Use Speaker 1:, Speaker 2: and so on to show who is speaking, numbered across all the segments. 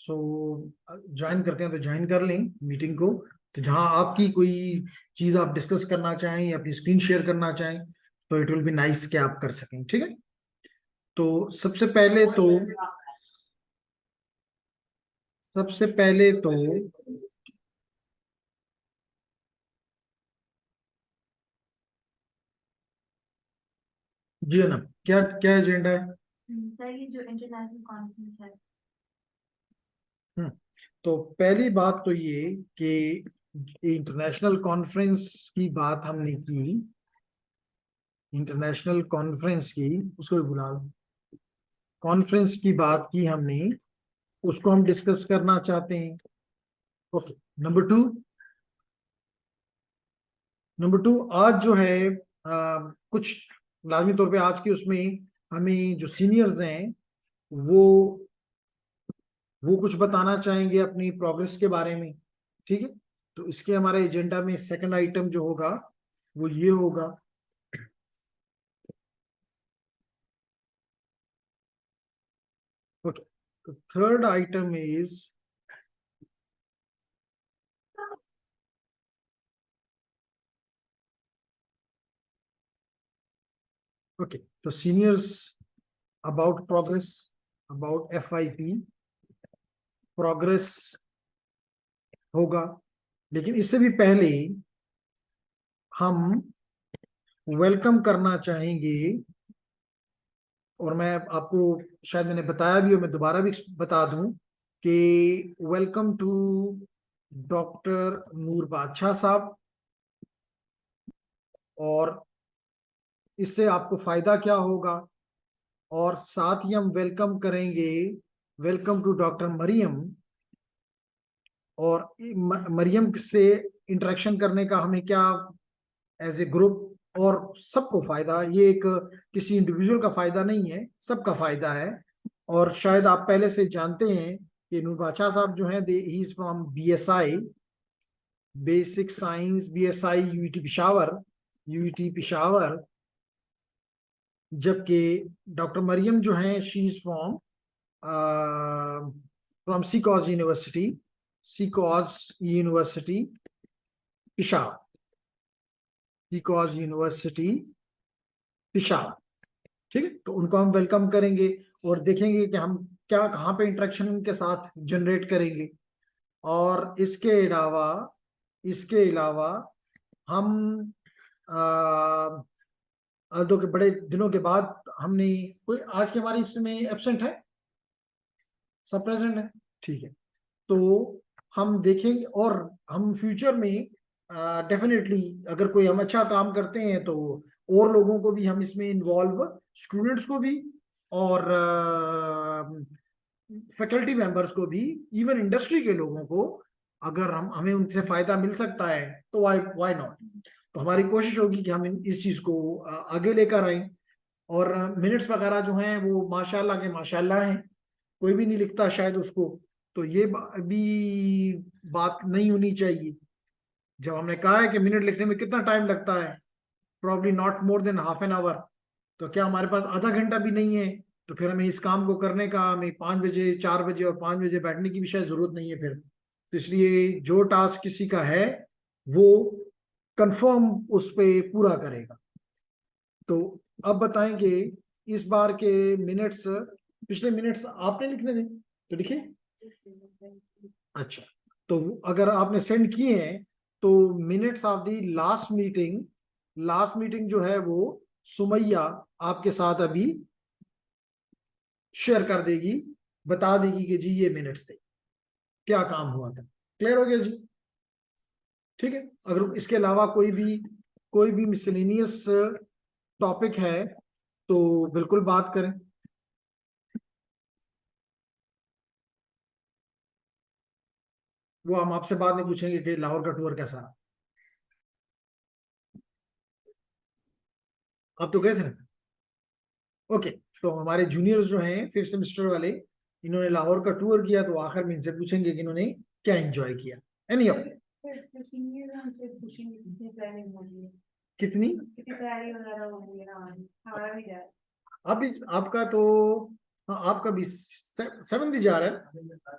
Speaker 1: सो join करते हैं तो ज्वाइन कर लें मीटिंग को। तो जहां आपकी कोई चीज आप डिस्कस करना चाहें या अपनी स्क्रीन शेयर करना चाहें तो इट विल बी नाइस कि आप कर सकें। ठीक है। तो सबसे पहले तो जी ना, क्या क्या एजेंडा है?
Speaker 2: सर ये जो इंटरनेशनल कॉन्फ्रेंस है।
Speaker 1: हम्म, तो पहली बात तो ये कि इंटरनेशनल कॉन्फ्रेंस की बात हमने की, इंटरनेशनल कॉन्फ्रेंस की, उसको भी बुला लो, कॉन्फ्रेंस की बात की हमने, उसको हम डिस्कस करना चाहते हैं। ओके। नंबर टू आज जो है कुछ लाजमी तौर पे आज की उसमें हमें जो सीनियर्स हैं वो वो कुछ बताना चाहेंगे अपनी प्रोग्रेस के बारे में। ठीक है। तो इसके हमारे एजेंडा में सेकंड आइटम जो होगा वो ये होगा। ओके। तो थर्ड आइटम इज, ओके, तो seniors about progress, about FYP progress होगा। लेकिन इससे भी पहले हम वेलकम करना चाहेंगे, और मैं आपको शायद मैंने बताया भी और मैं दोबारा भी बता दूं कि वेलकम टू डॉक्टर नूर बादशाह साहब। और इससे आपको फायदा क्या होगा, और साथ ही हम वेलकम करेंगे, वेलकम टू डॉक्टर मरियम। और मरियम से इंटरेक्शन करने का हमें क्या, एज ए ग्रुप, और सबको फायदा, ये एक किसी इंडिविजुअल का फायदा नहीं है, सबका फायदा है। और शायद आप पहले से जानते हैं कि नूर बादशाह साहब जो हैं, they he is from BSI, basic science, BSI UET Peshawar. जबकि डॉक्टर मरियम जो हैं, शी इज फ्रॉम सीकॉज यूनिवर्सिटी पिशावर, सीकॉज यूनिवर्सिटी पिशावर। ठीक है। तो उनको हम वेलकम करेंगे और देखेंगे कि हम क्या कहाँ पे इंटरेक्शन उनके साथ जनरेट करेंगे। और इसके अलावा हम दो के बड़े दिनों के बाद हमने, कोई आज के हमारे इसमें एब्सेंट है? सब प्रेजेंट है। ठीक है। तो हम देखेंगे और हम फ्यूचर में डेफिनेटली अगर कोई हम अच्छा काम करते हैं तो और लोगों को भी हम इसमें इन्वॉल्व, स्टूडेंट्स को भी और फैकल्टी मेंबर्स को भी, इवन इंडस्ट्री के लोगों को, अगर हमें उनसे फायदा मिल सकता है तो वाई वाई नॉट। तो हमारी कोशिश होगी कि हम इस चीज को आगे लेकर आए। और मिनट्स वगैरह जो हैं वो माशाल्लाह के माशाल्लाह हैं, कोई भी नहीं लिखता शायद उसको। तो ये भी बात नहीं होनी चाहिए। जब हमने कहा है कि मिनट लिखने में कितना टाइम लगता है, probably not more than half an hour, तो क्या हमारे पास आधा घंटा भी नहीं है? तो फिर हमें इस काम को करने का, हमें 5 बजे, 4 बजे और 5 बजे बैठने की भी शायद जरूरत नहीं है फिर। तो इसलिए जो टास्क किसी का है वो कंफर्म उस पे पूरा करेगा। तो अब बताएंगे इस बार के मिनट्स, पिछले मिनट्स आपने लिखने थे तो लिखिए। अच्छा। तो अगर आपने सेंड किए हैं तो minutes of the last meeting जो है वो सुमैया आपके साथ अभी शेयर कर देगी, बता देगी कि जी ये मिनट्स थे, क्या काम हुआ था। क्लियर हो गया जी? ठीक है। अगर इसके अलावा कोई भी मिसलेनियस टॉपिक है तो बिल्कुल बात करें। वो हम आपसे बाद में पूछेंगे कि लाहौर का टूर कैसा रहा। आप तो गए थे ना? ओके। तो हमारे जूनियर्स जो हैं 5th सेमेस्टर वाले, इन्होंने लाहौर का टूर किया, तो आखिर में इनसे पूछेंगे कि इन्होंने क्या एंजॉय किया। एनी कितनी
Speaker 2: कितनी तैयारी वगैरह हो गई है, हाँ हमारा भी जाए।
Speaker 1: अभी आपका तो, हाँ, आपका भी 7th भी जा रहा है ना?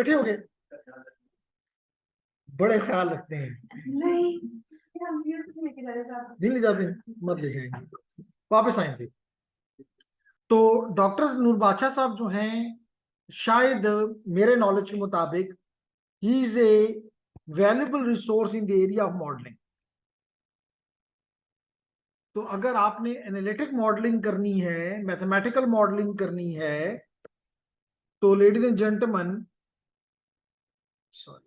Speaker 1: इकट्ठे हो गए? बड़े ख्याल रखते हैं।
Speaker 2: नहीं, हम ये तो लेके जा रहे साहब।
Speaker 1: नहीं ले जाते? मत ले जाएंगे, वापस आएंगे। तो डॉक्टर नूर बादशाह साहब जो हैं, शायद मेरे नॉलेज के मुताबिक he is a valuable resource in the area of modelling. तो अगर आपने एनालिटिक मॉडलिंग करनी है, मैथमेटिकल मॉडलिंग करनी है, तो लेडीज एंड जेंटलमैन, सॉरी,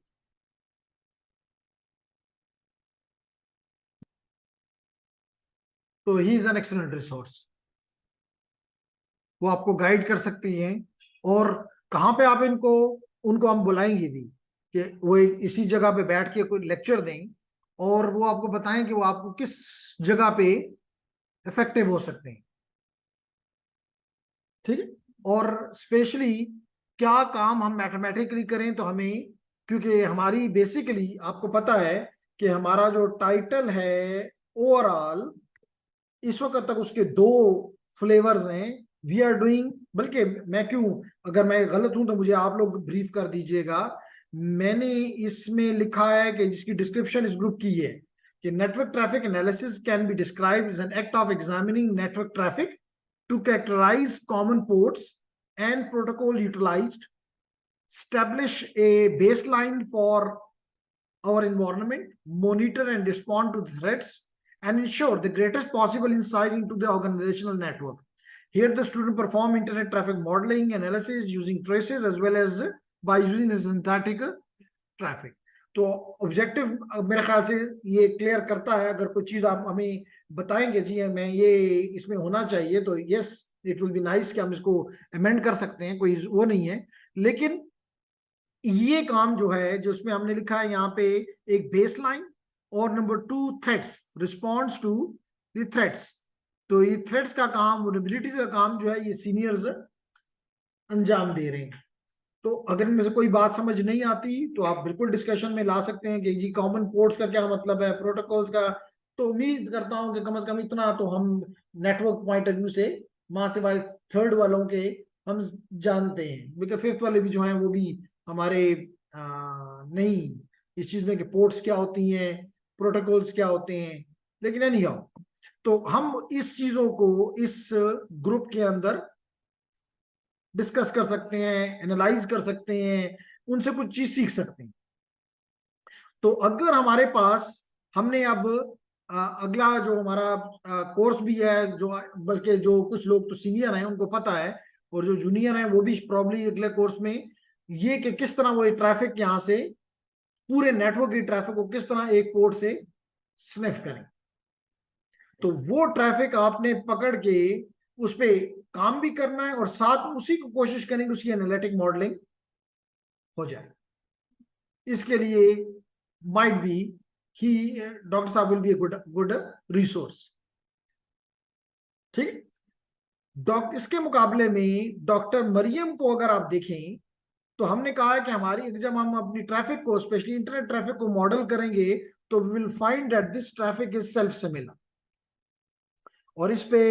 Speaker 1: तो he is an excellent resource. वो आपको गाइड कर सकती हैं, और कहाँ पे आप इनको, उनको हम बुलाएंगे भी कि वो इसी जगह पे बैठ के कोई लेक्चर दें, और वो आपको बताएं कि वो आपको किस जगह पे इफेक्टिव हो सकते हैं। ठीक है? और स्पेशली क्या काम हम मैथमेटिकली करें, तो हमें, क्योंकि हमारी बेसिकली आपको पता है कि हमारा जो टाइटल है ओवरऑल, इस वक्त तक उसके दो फ्लेवर्स हैं, वी आर डूइंग, बल्कि मैं क्यों, अगर मैं गलत हूं तो मुझे आप लोग ब्रीफ कर दीजिएगा। मैंने इसमें लिखा है कि जिसकी डिस्क्रिप्शन इस ग्रुप की है कि network traffic analysis can be described as an act of examining network traffic to characterize common ports and protocol utilized, establish a baseline for our environment, monitor and respond to the threats, and ensure the greatest possible insight into the organizational network. Here, the student perform internet traffic modeling analysis using traces as well as by using the synthetic traffic. तो objective मेरे ख्याल से ये clear करता है। अगर कोई चीज आप हमें बताएंगे, जी मैं ये इसमें होना चाहिए, तो yes, it will be nice कि हम इसको अमेंड कर सकते हैं, कोई वो नहीं है। लेकिन ये काम जो है, जो इसमें हमने लिखा है यहाँ पे, एक बेसलाइन, और number 2 threats, response to the threats. तो ये थ्रेट्स का काम, वल्नरेबिलिटीज का काम जो है, ये सीनियर्स अंजाम दे रहे हैं। तो अगर इनमें से कोई बात समझ नहीं आती तो आप बिल्कुल डिस्कशन में ला सकते हैं कि जी कॉमन पोर्ट्स का क्या मतलब है, प्रोटोकॉल्स का। तो उम्मीद करता हूं कि कम से कम इतना तो हम नेटवर्क पॉइंट ऑफ व्यू से, माँ से वाई थर्ड वालों के, हम जानते हैं। बिकॉज फिफ्थ वाले भी जो हैं वो भी हमारे नहीं इस चीज में कि पोर्ट्स क्या होती हैं, प्रोटोकॉल्स क्या होते हैं। लेकिन एनी हाउ, तो हम इस चीजों को इस ग्रुप के अंदर डिस्कस कर सकते हैं, एनालाइज कर सकते हैं, उनसे कुछ चीज सीख सकते हैं। तो अगर हमारे पास, हमने अब अगला जो हमारा कोर्स भी है, जो बल्कि जो कुछ लोग तो सीनियर हैं उनको पता है, और जो जूनियर हैं वो भी प्रॉब्ली अगले कोर्स में, ये कि किस तरह वो ट्रैफिक यहाँ से, पूरे नेटवर्क की ट्रैफिक को किस तरह एक पोर्ट से स्निफ करें। तो वो ट्रैफिक आपने पकड़ के उस पर काम भी करना है, और साथ उसी को कोशिश करेंगे उसकी एनालिटिक मॉडलिंग हो जाए। इसके लिए माइट बी ही डॉक्टर साहब will be a good resource. ठीक। इसके मुकाबले में डॉक्टर मरियम को अगर आप देखें, तो हमने कहा है कि हमारी, जब हम अपनी ट्रैफिक को, स्पेशली इंटरनेट ट्रैफिक को मॉडल करेंगे, तो we will find that this traffic is self similar. और इस पे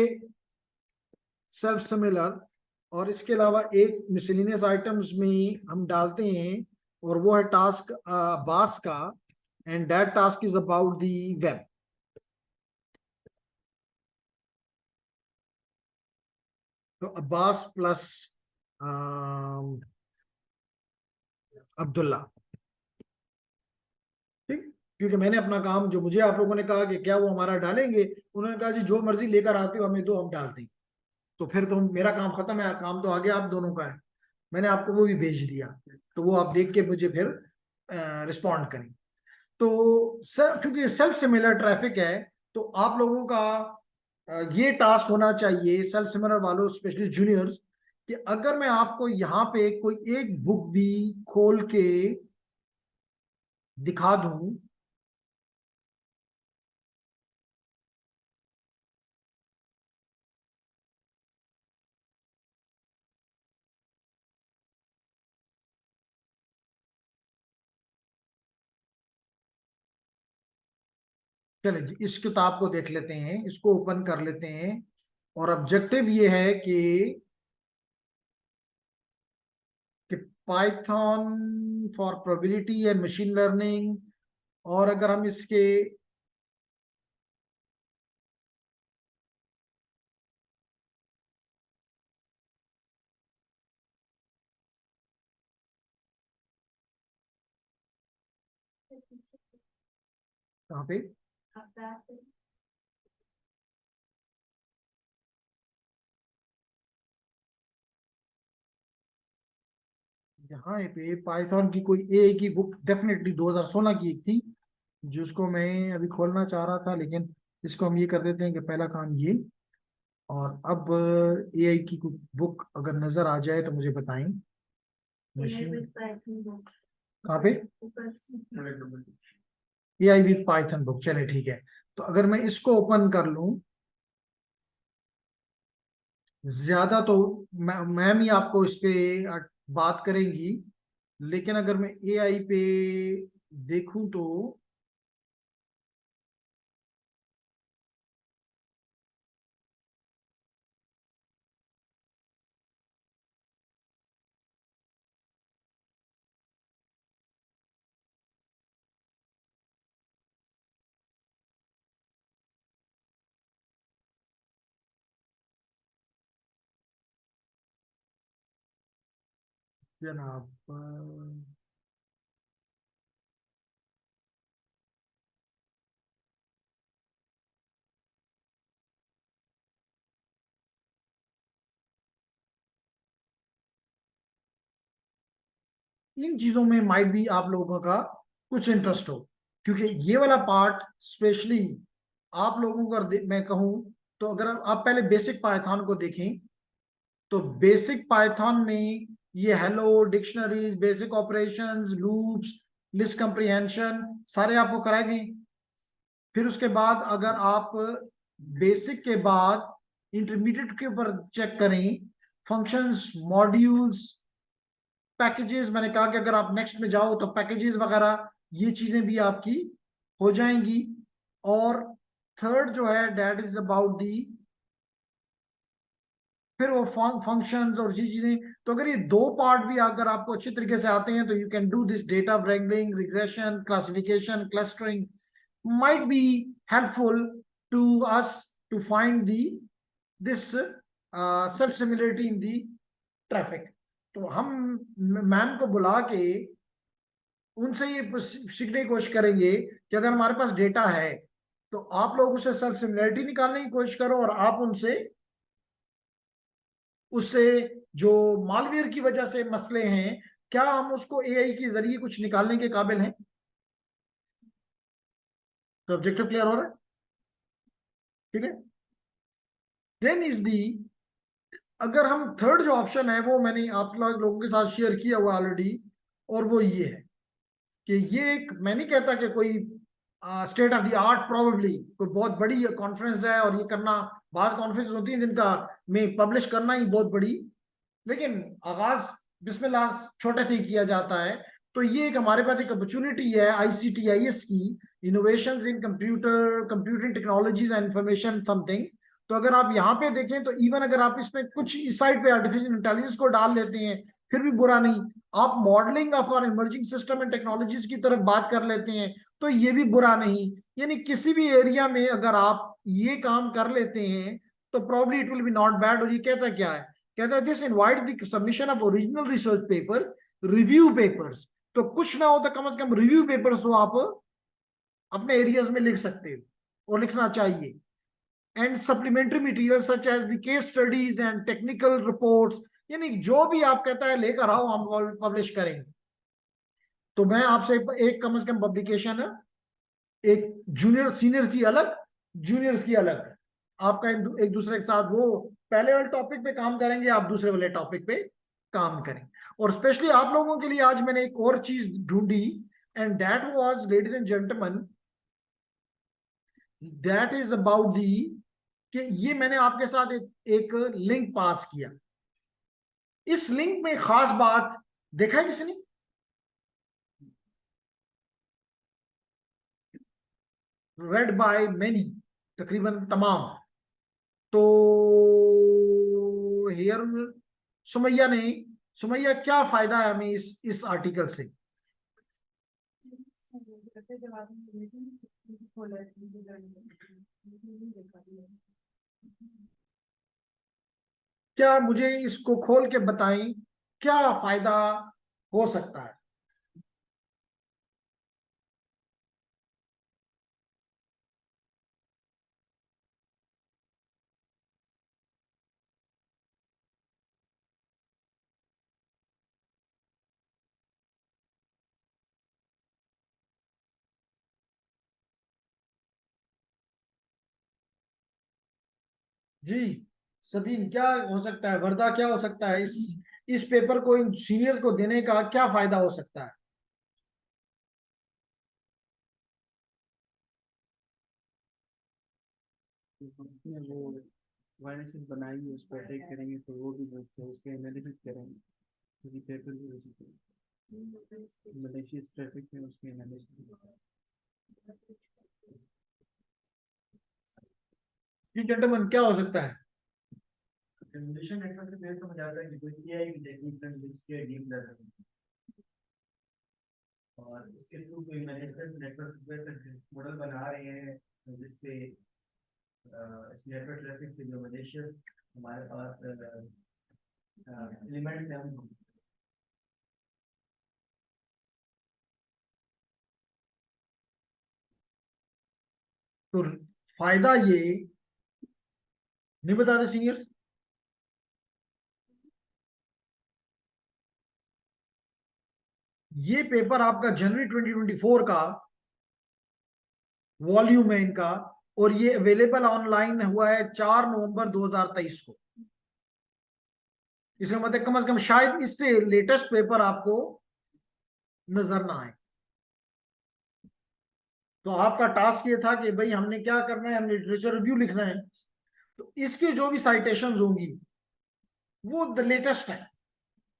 Speaker 1: सेल्फ सिमिलर, और इसके अलावा एक मिसलिनियस आइटम्स में हम डालते हैं, और वो है टास्क बास का, and that task is about the web. तो अब्बास प्लस अब्दुल्ला। ठीक। क्योंकि मैंने अपना काम, जो मुझे आप लोगों ने कहा कि क्या वो हमारा डालेंगे, उन्होंने कहा जी जो मर्जी लेकर आते हो हमें दो, हम डालते हैं। तो फिर तो मेरा काम खत्म है, काम तो आगे आप दोनों का है। मैंने आपको वो भी भेज दिया, तो वो आप देख के मुझे फिर रिस्पॉन्ड करें। तो सर, क्योंकि सेल्फ सिमिलर ट्रैफिक है, तो आप लोगों का ये टास्क होना चाहिए, सेल्फ सिमिलर वालों, स्पेशली जूनियर्स, कि अगर मैं आपको यहाँ पे कोई एक बुक भी खोल के दिखा दूं, चले जी इस किताब को देख लेते हैं, इसको ओपन कर लेते हैं। और ऑब्जेक्टिव ये है कि Python for probability and machine learning, और अगर हम इसके कहाँ पे, यहाँ पे पाइथन की कोई ए की बुक डेफिनेटली 2016 की एक थी, जिसको मैं अभी खोलना चाह रहा था, लेकिन इसको हम ये कर देते हैं कि पहला काम ये, और अब एआई की कोई बुक अगर नजर आ जाए तो मुझे बताएं। मशीन कहाँ पे, एआई विद पाइथन बुक, चले ठीक है। तो अगर मैं इसको ओपन कर लूं, ज्यादा तो मैम ही आपको इस पे बात करेंगी, लेकिन अगर मैं एआई पे देखूं तो जनाब इन चीजों में माइट भी आप लोगों का कुछ इंटरेस्ट हो, क्योंकि ये वाला पार्ट स्पेशली आप लोगों को अगर मैं कहूं तो, अगर आप पहले बेसिक पाइथन को देखें तो बेसिक पाइथन में ये hello, dictionaries, basic operations, loops, list comprehension सारे आपको कराए गए। फिर उसके बाद अगर आप बेसिक के बाद इंटरमीडिएट के ऊपर चेक करें, फंक्शंस, मॉड्यूल्स, पैकेजेस, मैंने कहा कि अगर आप नेक्स्ट में जाओ तो पैकेजेस वगैरह ये चीजें भी आपकी हो जाएंगी। और थर्ड जो है दैट इज अबाउट दी, फिर वो फंक्शंस और ये चीजें। तो अगर ये दो पार्ट भी अगर आपको अच्छी तरीके से आते हैं तो you can do this data wrangling, regression, classification, clustering, might be helpful to us to find the this self similarity in the traffic। तो हम मैम को बुला के उनसे ये सीखने की कोशिश करेंगे कि अगर हमारे पास डेटा है तो आप लोग उसे सेल्फ सिमिलरिटी निकालने की कोशिश करो, और आप उनसे उससे जो मालवेयर की वजह से मसले हैं, क्या हम उसको एआई के जरिए कुछ निकालने के काबिल हैं। तो ऑब्जेक्टिव क्लियर हो रहा है, ठीक है। देन इज दी, अगर हम थर्ड जो ऑप्शन है वो मैंने आप लोगों के साथ शेयर किया हुआ ऑलरेडी, और वो ये है कि ये एक, मैं नहीं कहता कि कोई state of the art, probably कोई बहुत बड़ी कॉन्फ्रेंस है और ये करना, बाज कॉन्फ्रेंस होती है जिनका में पब्लिश करना ही बहुत बड़ी, लेकिन आगाज बिस्मिल्लाह छोटे से ही किया जाता है। तो ये एक हमारे पास एक अपॉर्चुनिटी है ICTIS की, innovations in computing technologies and information something. तो अगर आप यहाँ पे देखें तो इवन अगर आप इसमें कुछ इस साइड पे आर्टिफिशियल इंटेलिजेंस को डाल लेते हैं फिर भी बुरा नहीं, आप मॉडलिंग ऑफ और इमर्जिंग सिस्टम एंड टेक्नोलॉजीज की तरफ बात कर लेते हैं तो ये भी बुरा नहीं। यानी किसी भी एरिया में अगर आप ये काम कर लेते हैं तो probably it will be not bad. और ये कहता क्या है, कहता है this invite the submission of original research paper, review papers. तो कुछ ना हो तो कम से कम रिव्यू पेपर्स तो आप अपने एरियाज में लिख सकते हो और लिखना चाहिए। And supplementary material such as the case studies and technical reports, यानी जो भी आप कहता है लेकर आओ, हम पब्लिश करेंगे। तो मैं आपसे एक कम से कम पब्लिकेशन है, एक जूनियर सीनियर की अलग, जूनियर्स की अलग, आपका एक दूसरे के साथ वो पहले वाले टॉपिक पे काम करेंगे, आप दूसरे वाले टॉपिक पे काम करें। और स्पेशली आप लोगों के लिए आज मैंने एक और चीज ढूंढी, and that was ladies and gentleman, that is about the, कि ये मैंने आपके साथ एक लिंक पास किया। इस लिंक में खास बात देखा है किसी ने, रेड बाय मेनी, तकरीबन तमाम। तो हियर सुमैया ने सुमैया, क्या फायदा है हमें इस आर्टिकल से? क्या मुझे इसको खोल के बताएं, क्या फायदा हो सकता है? जी सबीन, क्या हो सकता है? वर्दा, क्या हो सकता है इस पेपर को इन सीनियर को देने का क्या फायदा हो सकता है?
Speaker 3: कंपनी वो वायरसेस बनाएंगे, उस पर अटैक करेंगे, तो वो भी उसके एनालिसिस करेंगे, क्योंकि पेपर भी मलेशियस ट्रैफिक में उसके एनालिसिस।
Speaker 1: जी जेंटलमैन, क्या हो सकता है?
Speaker 3: कन्वोल्यूशन नेटवर्क से मेरे समझ आता है कि कोई एआई की टेक्निक का यूज किया डीप लर्निंग, और इसके थ्रू कोई मैनेजमेंट नेटवर्क मॉडल बना रहे हैं, जिससे इस नेटवर्क ट्रैफिक से जो मलेशियस हमारे पास एलिमेंट्स हैं उनको।
Speaker 1: तो फायदा ये नहीं बताते सीनियर्स? ये पेपर आपका जनवरी 2024 का वॉल्यूम है इनका, और ये अवेलेबल ऑनलाइन हुआ है 4 नवंबर 2023 को। इसका मतलब कम से कम शायद इससे लेटेस्ट पेपर आपको नजर ना आए। तो आपका टास्क ये था कि भाई हमने क्या करना है, हमने लिटरेचर रिव्यू लिखना है। तो इसके जो भी साइटेशंस होंगी वो द लेटेस्ट है,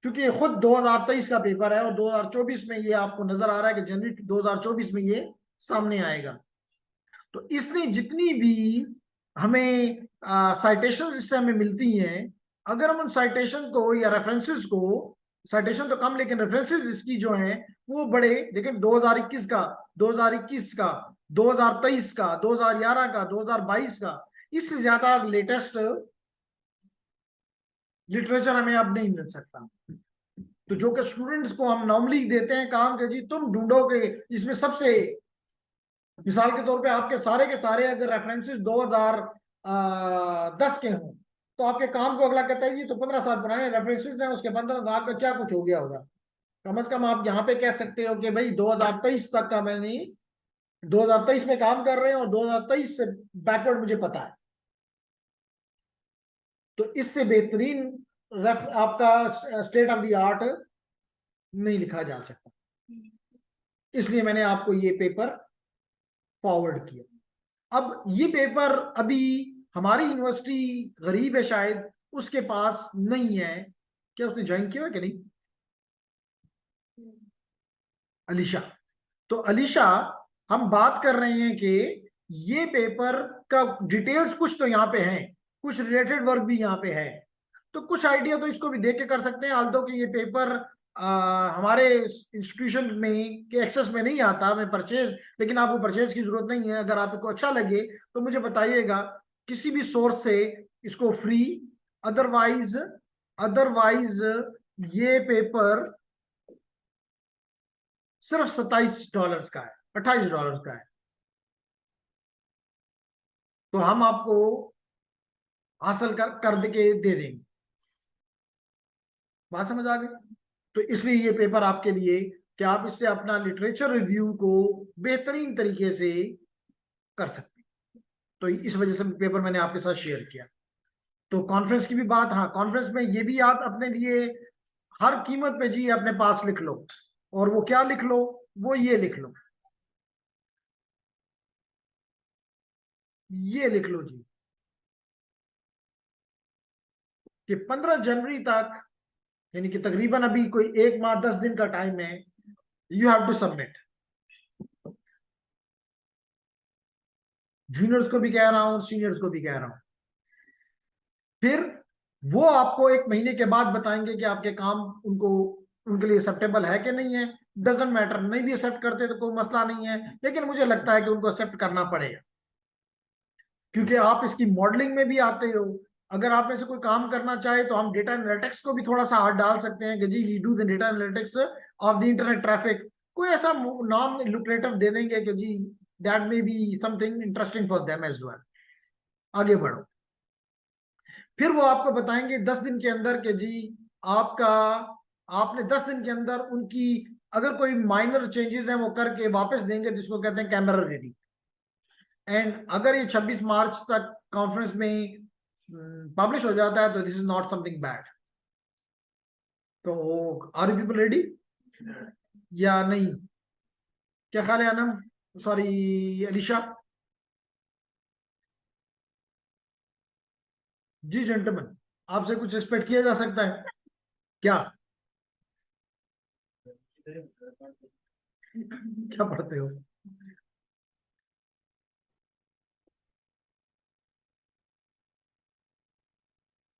Speaker 1: क्योंकि ये खुद 2023 का पेपर है, और 2024 में ये आपको नजर आ रहा है कि जनवरी 2024 में ये सामने आएगा। तो इसने जितनी भी हमें साइटेशन इससे हमें मिलती हैं, अगर हम उन साइटेशन को या रेफरेंसेस को, साइटेशन तो कम लेकिन रेफरेंसेस इसकी जो हैं वो बड़े, देखिए 2021 का, 2021 का, 2023 का, 2011 का, 2022 का, इससे ज्यादा लेटेस्ट लिटरेचर हमें अब नहीं मिल सकता। तो जो कि स्टूडेंट्स को हम नॉर्मली देते हैं काम के, जी तुम ढूंढो के इसमें सबसे, मिसाल के तौर पे आपके सारे अगर रेफरेंसेस 2010 के हों, तो आपके काम को अगला कहता है जी तो 15 साल पुराने रेफरेंसेस हैं, उसके 15 साल का क्या कुछ हो गया होगा। कम से कम आप यहाँ पे कह सकते हो कि भाई 2023 तक का मैंने, 2023 में काम कर रहे हैं और 2023 से बैकवर्ड मुझे पता है। तो इससे बेहतरीन रेफ आपका स्टेट ऑफ द आर्ट नहीं लिखा जा सकता। इसलिए मैंने आपको ये पेपर फॉरवर्ड किया। अब ये पेपर अभी हमारी यूनिवर्सिटी गरीब है शायद, उसके पास नहीं है। क्या उसने ज्वाइन किया है कि नहीं? अलीशा। तो अलीशा, हम बात कर रहे हैं कि ये पेपर का डिटेल्स कुछ तो यहाँ पे हैं, कुछ रिलेटेड वर्क भी यहाँ पे है, तो कुछ आइडिया तो इसको भी देख के कर सकते हैं। आल्दो कि ये पेपर हमारे इंस्टीट्यूशन में के एक्सेस में नहीं आता, मैं परचेज, लेकिन आपको परचेज की जरूरत नहीं है। अगर आपको अच्छा लगे तो मुझे बताइएगा, किसी भी सोर्स से इसको फ्री, अदरवाइज अदरवाइज ये पेपर सिर्फ $27 का है, $28 का है। तो हम आपको हासिल कर के दे देंगे। बात समझ आ गई? तो इसलिए ये पेपर आपके लिए कि आप इससे अपना लिटरेचर रिव्यू को बेहतरीन तरीके से कर सकते हैं। तो इस वजह से पेपर मैंने आपके साथ शेयर किया। तो कॉन्फ्रेंस की भी बात, हाँ कॉन्फ्रेंस में ये भी आप अपने लिए हर कीमत पे जी अपने पास लिख लो, और वो क्या लिख लो, वो ये लिख लो, ये लिख लो जी कि 15 जनवरी तक, यानी कि तकरीबन अभी कोई 1 माह 10 दिन का टाइम है, you have to submit. Juniors को भी कह रहा हूं, सीनियर्स को भी कह रहा हूं। फिर वो आपको 1 महीने के बाद बताएंगे कि आपके काम उनको उनके लिए एक्सेप्टेबल है कि नहीं है। डजेंट मैटर, नहीं भी एक्सेप्ट करते तो कोई मसला नहीं है, लेकिन मुझे लगता है कि उनको एक्सेप्ट करना पड़ेगा, क्योंकि आप इसकी मॉडलिंग में भी आते हो। अगर आप में से कोई काम करना चाहे तो हम डेटा एनालिटिक्स को भी थोड़ा सा हाथ डाल सकते हैं कि जी we do the data analytics of the internet traffic. कोई ऐसा नाम लुक्रेटिव दे देंगे कि जी that may be something interesting for them as well. आगे बढ़ो। फिर वो आपको बताएंगे 10 दिन के अंदर कि जी आपका आपने 10 दिन के अंदर उनकी अगर कोई माइनर चेंजेस हैं वो करके वापस देंगे, जिसको कहते हैं कैमरा रेडी। एंड अगर ये 26 मार्च तक कॉन्फ्रेंस में पब्लिश हो जाता है तो this is not something bad. तो आर यू पीपल रेडी या नहीं? क्या ख्याल है अनम, सॉरी अलीशा? जी जेंटलमैन, आपसे कुछ एक्सपेक्ट किया जा सकता है क्या? क्या पढ़ते हो?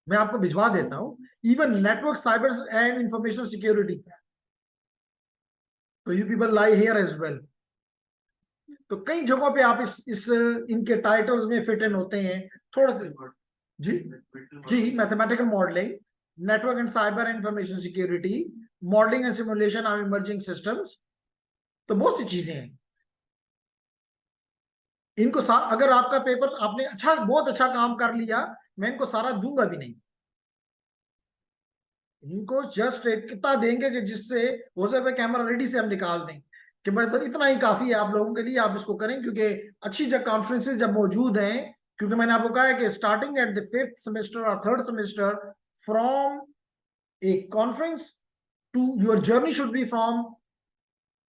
Speaker 1: मैं आपको भिजवा देता हूँ। Even network cyber and information security, तो you people lie here as well. तो कई जगहों पे आप इस इनके टाइटल्स में फिट इन होते हैं थोड़ा सा। जी जी, mathematical modelling, network and cyber information security, modelling and simulation of emerging systems, तो बहुत सी चीजें हैं। इनको अगर आपका पेपर आपने बहुत अच्छा काम कर लिया, मैं इनको सारा दूंगा भी नहीं। इनको जस्ट एक कितना देंगे कि जिससे हो सकता है कैमरा रेडी से हम निकाल दें कि बस इतना ही काफी है आप लोगों के लिए, आप इसको करें। क्योंकि अच्छी जब कॉन्फ्रेंसेज जब मौजूद हैं, क्योंकि मैंने आपको कहा है कि starting at the 5th semester और 3rd semester from a conference to your journey should be from,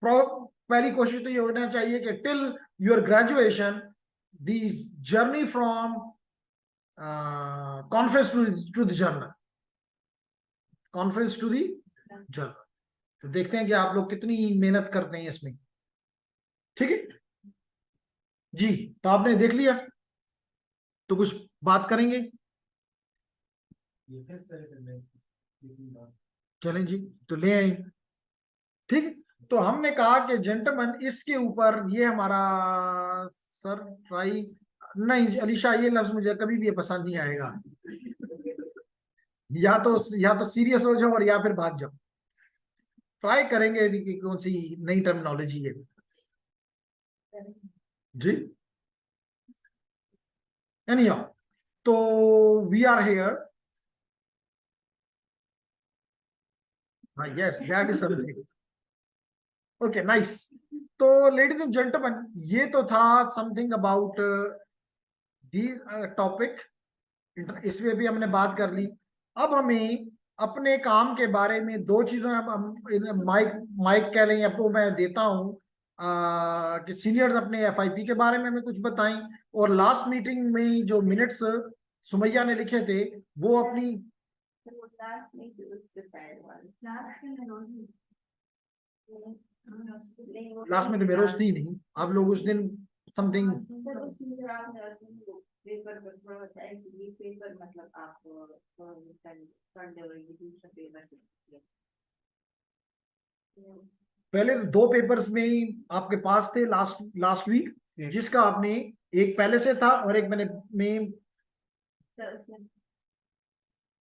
Speaker 1: पहली कोशिश तो ये होना चाहिए कि till your graduation the journey from conference to the journal, conference to the journal. तो देखते हैं कि आप लोग कितनी मेहनत करते हैं इसमें। ठीक है जी, तो आपने देख लिया, तो कुछ बात करेंगे? चलें जी, तो ले आए। ठीक है, तो हमने कहा कि जेंटलमैन इसके ऊपर ये हमारा सर ट्राई नहीं, अलीशा ये लफ्ज मुझे कभी भी ये पसंद नहीं आएगा। या तो सीरियस हो जाओ और या फिर भाग जाओ। ट्राई करेंगे कि कौन सी नई टर्मिनोलॉजी है। जी एनीहाउ, तो वी आर हियर। हाँ yes, that is something. Okay nice. तो लेडीज एंड जेंटलमैन, ये तो था समथिंग अबाउट दी टॉपिक, इसमें भी हमने बात कर ली। अब हमें अपने काम के बारे में दो चीजों हम माइक माइक कह लें आपको मैं देता हूँ कि सीनियर्स अपने एफआईपी के बारे में हमें कुछ बताएं, और लास्ट मीटिंग में जो मिनट्स सुमैया ने लिखे थे वो अपनी
Speaker 2: Last week it was the bad one. Last week I don't know.
Speaker 1: Last में तो बेरोज थी नहीं, आप लोग उस दिन समथिंग
Speaker 2: सर उसमें जब आपने उसमें पेपर पर थोड़ा बताया कि ये पेपर मतलब आप कर दोगे दूसरा पेपर से।
Speaker 1: पहले 2 पेपर्स में ही आपके पास थे लास्ट लास्ट वीक, जिसका आपने एक पहले से था और एक मैंने में
Speaker 2: सर उसमें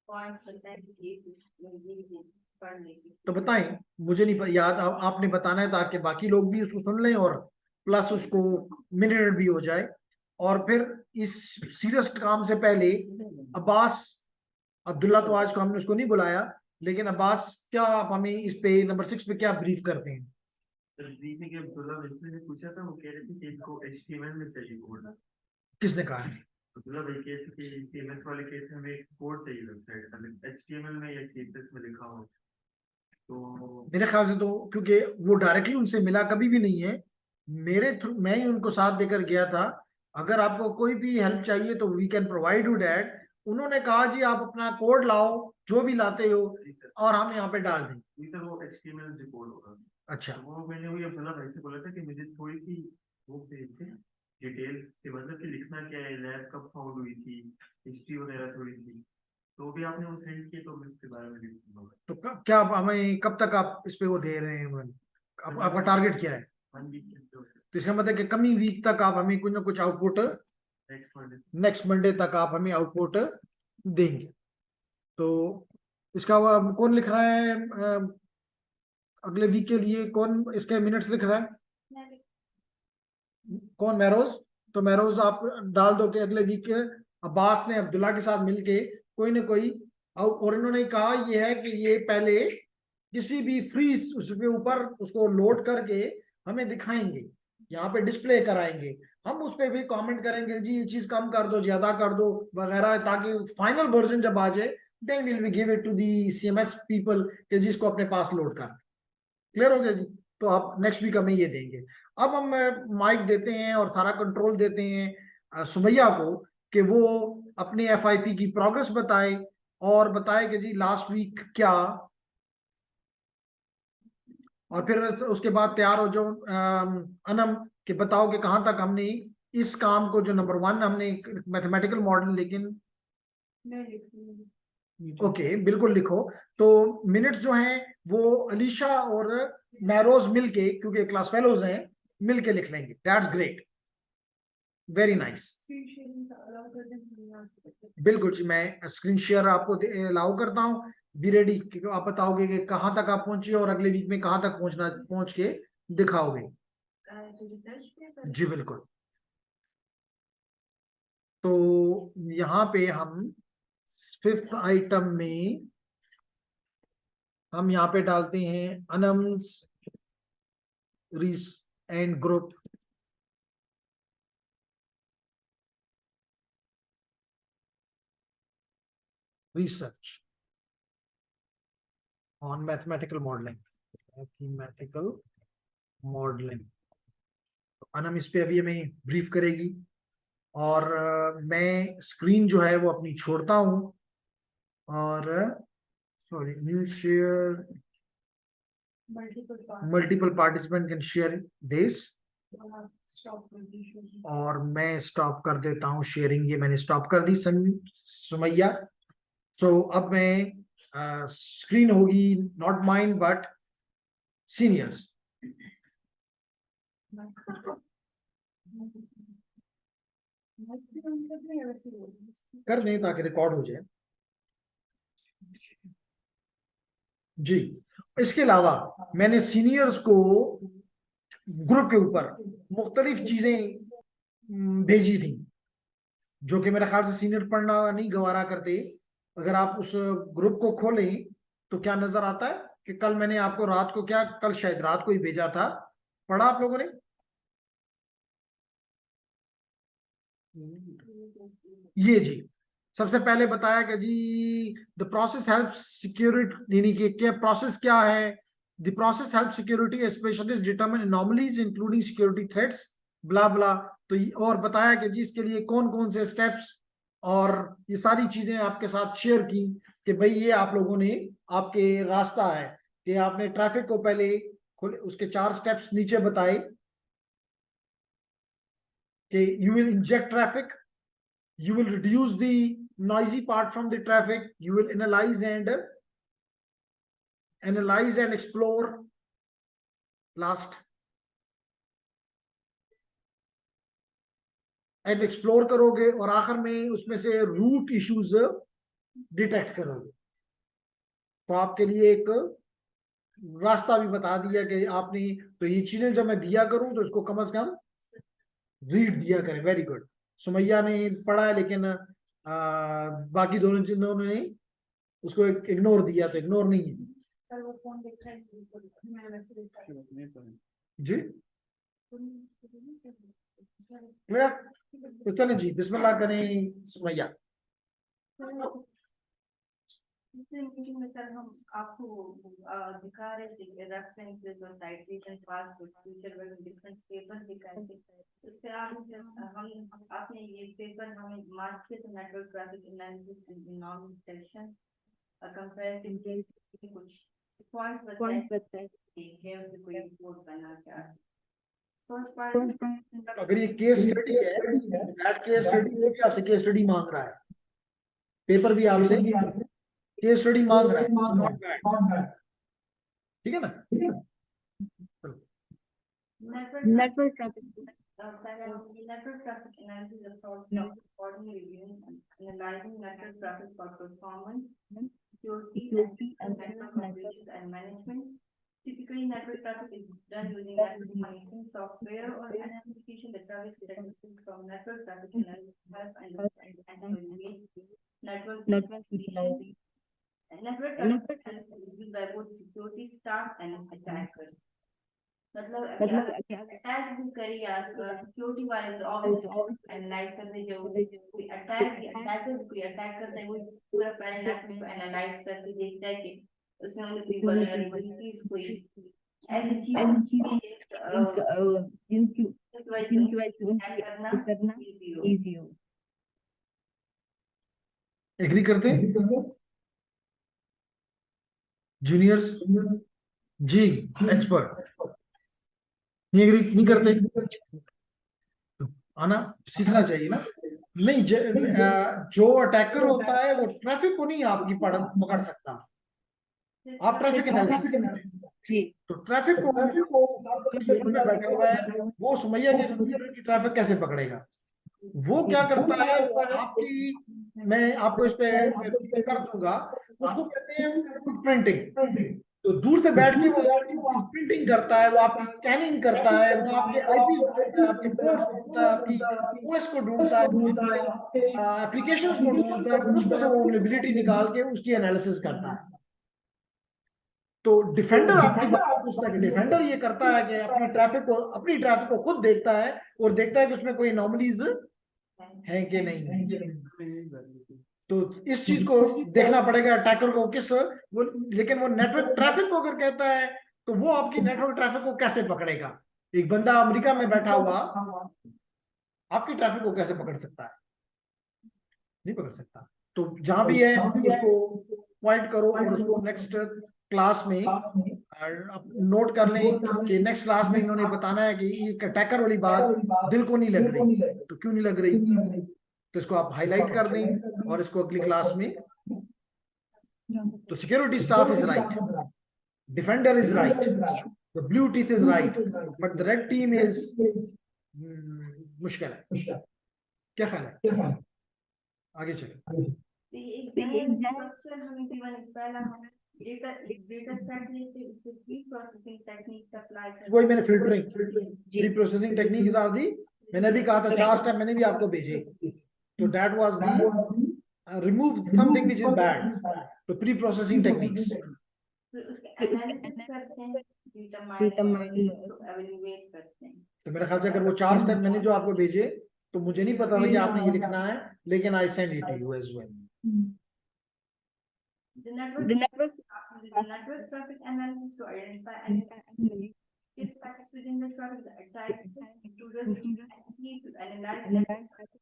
Speaker 2: पॉइंट्स बताए कि केसेस ये पढ़ने की।
Speaker 1: तो बताएं, मुझे नहीं याद, आपने बताना है ताकि बाकी लोग भी उसको सुन लें और प्लस उसको मिनट भी हो जाए। और फिर इस सीरियस काम से पहले अब्बास अब्दुल्ला, तो आज को हमने उसको नहीं बुलाया, लेकिन अब्बास क्या आप हमें इस पे नंबर 6 पे क्या ब्रीफ करते हैं?
Speaker 3: ब्रीफिंग अब्दुल्ला वैसे ने पूछा था, वो कह रहे थे कि इसको एचटीएमएल में चाहिए कोड।
Speaker 1: किसने कहा है?
Speaker 3: अब्दुल्ला भाई कह रहे थे कि सीएमएस वाले केस में हमें कोड चाहिए वेबसाइट का, एचटीएमएल में या सीएसएस में लिखा हो। तो
Speaker 1: मेरे ख्याल से तो क्योंकि वो डायरेक्टली उनसे मिला कभी भी नहीं है, मेरे थ्रू मैं ही उनको साथ देकर गया था। अगर आपको कोई भी हेल्प चाहिए तो we can provide you that. उन्होंने कहा जी आप अपना कोड लाओ, जो भी लाते हो, और हम यहाँ पे डाल दें।
Speaker 3: जी सर, वो एचटीएमएल रिपोर्ट होगा।
Speaker 1: अच्छा,
Speaker 3: तो वो मैंने वही अब्दुल्ला भाई से बोला था कि मुझे थोड़ी सी वो भेज थे डिटेल्स के, मतलब कि लिखना क्या है, लैब कब फाउंड हुई थी, हिस्ट्री वगैरह थोड़ी सी। तो भी आपने वो सेंड किए तो मैं उसके बारे में देखूंगा।
Speaker 1: तो क्या हमें कब तक आप इस पे वो दे रहे हैं? आपका टारगेट क्या है?
Speaker 3: 1 वीक
Speaker 1: तो इसका मतलब कि कमिंग वीक तक आप हमें कुछ ना कुछ output,
Speaker 3: next Monday.
Speaker 1: Next Monday तक आप हमें आउटपुट देंगे। तो इसका कौन लिख रहा है अगले वीक के लिए? कौन इसके मिनट्स लिख रहा है? कौन? महरोज। तो महरोज आप डाल दो कि अगले वीक अब्बास ने अब्दुल्ला के साथ मिलके कोई ना कोई, और इन्होंने कहा ये है कि ये पहले किसी भी फ्री उसके ऊपर उसको लोड करके हमें दिखाएंगे, यहाँ पे डिस्प्ले कराएंगे, हम उस पर भी कमेंट करेंगे जी ये चीज कम कर दो, ज्यादा कर दो वगैरह, ताकि फाइनल वर्जन जब आ जाए then will we give it to the CMS people कि जिसको अपने पास लोड कर। क्लियर हो गया जी? तो आप नेक्स्ट वीक हमें ये देंगे। अब हम माइक देते हैं और सारा कंट्रोल देते हैं सुमैया को कि वो अपनी एफआईपी की प्रोग्रेस बताए और बताए कि जी लास्ट वीक क्या, और फिर उसके बाद तैयार हो जाओ अनम कि बताओ कि कहाँ तक हमने इस काम को, जो नंबर 1 हमने मैथमेटिकल मॉडल, लेकिन ओके बिल्कुल लिखो। तो मिनट्स जो हैं वो अलीशा और महरोज मिलके, क्योंकि क्लास फेलोज हैं, मिलके लिख लेंगे। That's great, very nice. बिल्कुल जी, मैं स्क्रीन शेयर आपको अलाउ करता हूँ। बी रेडी, आप बताओगे कि कहाँ तक आप पहुंचे और अगले वीक में कहाँ तक पहुंच के दिखाओगे। जी बिल्कुल। तो यहाँ पे हम 5th आइटम में हम यहाँ पे डालते हैं अनम्स रिस and group research on mathematical modelling. Mathematical modelling, तो अनम इस पे अभी हमें ब्रीफ करेगी और मैं स्क्रीन जो है वो अपनी छोड़ता हूँ और sorry, new share, multiple participant can share this, और मैं स्टॉप कर देता हूँ शेयरिंग। ये मैंने स्टॉप कर दी सुमैया। सो अब मैं स्क्रीन होगी नॉट माइंड बट सीनियर्स। कर दें ताकि रिकॉर्ड हो जाए जी। इसके अलावा मैंने सीनियर्स को ग्रुप के ऊपर मुख्तलिफ चीजें भेजी थी, जो कि मेरे ख्याल से सीनियर पढ़ना नहीं गवारा करते। अगर आप उस ग्रुप को खोलें तो क्या नजर आता है कि कल मैंने आपको रात को, क्या कल शायद रात को ही भेजा था, पढ़ा आप लोगों ने? ये जी, सबसे पहले बताया कि जी द प्रोसेस हेल्प सिक्योरिटी, यानी कि क्या प्रोसेस क्या है? The process help security specialist determine anomalies including security threats blah blah. तो और बताया कि जी इसके लिए कौन कौन से स्टेप्स, और ये सारी चीजें आपके साथ शेयर की कि भाई ये आप लोगों ने, आपके रास्ता है कि आपने ट्रैफिक को पहले उसके 4 स्टेप्स नीचे बताए कि you will inject traffic, you will reduce the noisy part from the traffic, you will analyze and explore last, and explore करोगे और आखिर में उसमें से रूट इश्यूज डिटेक्ट करोगे। तो आपके लिए एक रास्ता भी बता दिया कि आपने, तो ये चीजें जब मैं दिया करूं तो इसको कम से कम रीड दिया करें। Very good. सुमैया ने पढ़ा है लेकिन बाकी दोनों जिन्हों ने उसको इग्नोर दिया, तो इग्नोर नहीं है जी। क्लियर? तो चलें जी, बिस्मिल्लाह करें सुमैया।
Speaker 2: पिछले मीटिंग में सर हम आपको दिखा रहे थे रेफरेंसेस और साइटेशन पास्ट फ्यूचर में डिफरेंट पेपर दिखाए थे। उस पे आपने हम आपने ये पेपर हमें मार्क किया था, network traffic analysis and economic section comparative case कुछ पॉइंट्स बताए कि उससे कोई रिपोर्ट करना क्या। फर्स्ट पार्ट,
Speaker 1: अगर ये केस स्टडी है, दैट केस स्टडी है कि आपसे केस स्टडी मांग रहा है, पेपर भी आपसे केस स्टडी मांग रहा है, नॉट बैड, ठीक है ना।
Speaker 2: Network traffic. Network traffic analysis approach is accordingly reviewing and analyzing network traffic for performance, security, and network operations and management. Typically, network traffic is done using network monitoring software or an application that targets statistics from network traffic analysis to help understand and evaluate network utilization. Network traffic analysis is used by both security staff and attackers. मतलब attack भी करी security वाले तो obviously analyse करते जो कोई attacker कोई attack करता है वो पूरा पहले नेटवर्क को एनालाइज करके देखता है कि उसमें उन्हें कोई वल्नरेबिलिटीज कोई ऐसी चीज जिनकी वजह से उनकी करना इजी हो।
Speaker 1: एग्री करते हैं जूनियर्स जी एक्सपर्ट? नहीं एग्री नहीं करते? आना सीखना चाहिए ना। नहीं जो अटैकर होता है वो ट्रैफिक को नहीं आपकी पकड़ सकता। आप ट्रैफिक एनालिसिस तो ट्रैफिक को बैठा हुआ है वो सुमैया के कंप्यूटर की ट्रैफिक कैसे पकड़ेगा? वो क्या करता है आपकी, मैं आपको इस पे कर दूंगा, उसको कहते हैं प्रिंटिंग। तो दूर से बैठ के वो प्रिंटिंग करता है, वो आपकी स्कैनिंग करता है, वो आपके आईपी आपके पोर्ट्स ढूंढता है, आपकी ओएस को ढूंढता है, एप्लीकेशंस को ढूंढता है, उसमें से वो वल्नरेबिलिटी निकाल के उसकी एनालिसिस करता है। तो डिफेंडर आपकी बात पूछता है कि डिफेंडर ये करता है कि अपनी ट्रैफिक को खुद देखता है और देखता है कि उसमें कोई एनोमलीज है कि नहीं। तो इस चीज को देखना पड़ेगा अटैकर को लेकिन वो नेटवर्क ट्रैफिक को अगर कहता है तो वो आपकी नेटवर्क ट्रैफिक को कैसे पकड़ेगा? एक बंदा अमेरिका में बैठा हुआ आपकी ट्रैफिक को कैसे पकड़ सकता है? नहीं पकड़ सकता। तो जहां भी है उसको पॉइंट करो और उसको नेक्स्ट क्लास में नोट कर लें कि नेक्स्ट क्लास में इन्होंने बताना है कि ये अटैकर वाली बात दिल को नहीं लग रही, तो क्यों नहीं लग रही? तो इसको आप हाईलाइट कर दें और इसको अगली क्लास में। तो security staff is right, defender is right, the blue teeth is right, but the red team is मुश्किल है। क्या ख्याल है? आगे चले। वही मैंने फिल्टरिंग प्री प्रोसेसिंग टेक्निक बता दी। मैंने भी कहा था 4 स्टेप मैंने भी आपको भेजे। तो that was the remove something which is bad, तो प्री प्रोसेसिंग टेक्निक्स। तो मेरे ख्याल से अगर वो 4 स्टेप मैंने जो आपको भेजे तो मुझे नहीं पता था कि आपने ये लिखना है, लेकिन I send it to you as well.
Speaker 2: The network traffic analysis to identify and is packets within the traffic, the attack intruders need to analyze